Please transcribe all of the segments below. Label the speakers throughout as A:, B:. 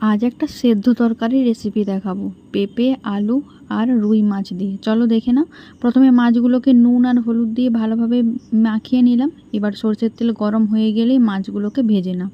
A: আজ একটা সেদ্ধ তরকারি রেসিপি দেখাবো, পেঁপে আলু আর রুই মাছ দিয়ে। চলো দেখে নাও। প্রথমে মাছগুলোকে নুন আর হলুদ দিয়ে ভালোভাবে মাখিয়ে নিলাম। এবার সরষের তেল গরম হয়ে গেলেই মাছগুলোকে ভেজে নাও।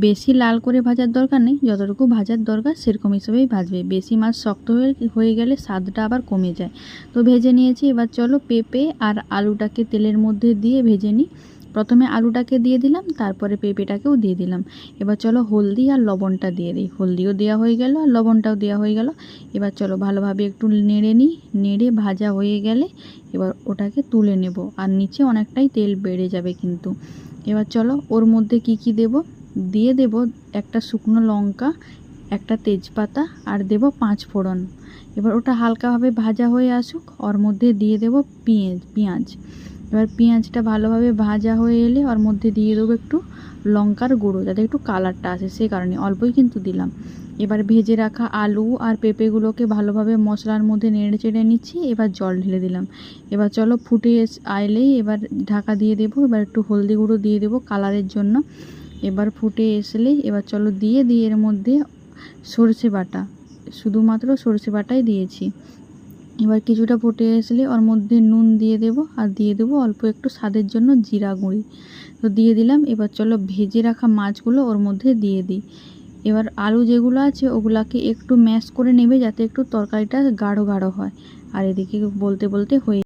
A: বেশি লাল করে ভাজার দরকার নেই, যতটুকু ভাজার দরকার সেরকম হিসেবেই ভাজবে। বেশি মাছ শক্ত হয়ে গেলে স্বাদটা আবার কমে যায়। তো ভেজে নিয়েছি। এবার চলো পেঁপে আর আলুটাকে তেলের মধ্যে দিয়ে ভেজে নিই। প্রথমে আলুটাকে দিয়ে দিলাম, তারপরে পেঁপেটাকেও দিয়ে দিলাম। এবার চলো হলদি আর লবণটা দিয়ে দিই। হলদিও দেওয়া হয়ে গেল আর লবণটাও দেওয়া হয়ে গেল। এবার চলো ভালোভাবে একটু নেড়ে নিই। নেড়ে ভাজা হয়ে গেলে এবার ওটাকে তুলে নেব। আর নিচে অনেকটাই তেল বেড়ে যাবে কিন্তু। এবার চলো ওর মধ্যে কি দেব দিয়ে দেব। একটা শুকনো লঙ্কা, একটা তেজপাতা আর দেব 5 ফোড়ন। এবার ওটা হালকাভাবে ভাজা হয়ে আসুক। ওর মধ্যে দিয়ে দেব পেঁয়াজ। এবার পেঁয়াজটা ভালোভাবে ভাজা হয়ে এলে ওর মধ্যে দিয়ে দেবো একটু লঙ্কার গুঁড়ো, যাতে একটু কালারটা আসে, সেই কারণে অল্পই কিন্তু দিলাম। এবার ভেজে রাখা আলু আর পেঁপেগুলোকে ভালোভাবে মশলার মধ্যে নেড়ে চেড়ে নিচ্ছি। এবার জল ঢেলে দিলাম। এবার চলো ফুটে আইলেই এবার ঢাকা দিয়ে দেবো। এবার একটু হলদি গুঁড়ো দিয়ে দেবো কালারের জন্য। এবার ফুটে আসলেই এবার চলো দিয়ে এর মধ্যে সরষে বাটা, শুধুমাত্র সরষে বাটাই দিয়েছি। এবার কিছুটা ফুটে আসলে ওর মধ্যে নুন দিয়ে দেব আর দিয়ে দেবো অল্প একটু স্বাদের জন্য জিরা গুঁড়ি। তো দিয়ে দিলাম। এবার চলো ভেজে রাখা মাছগুলো ওর মধ্যে দিয়ে দিই। এবার আলু যেগুলো আছে ওগুলাকে একটু ম্যাশ করে নেবে, যাতে একটু তরকারিটা গাঢ় গাঢ় হয়। আর এদিকে বলতে বলতে হয়ে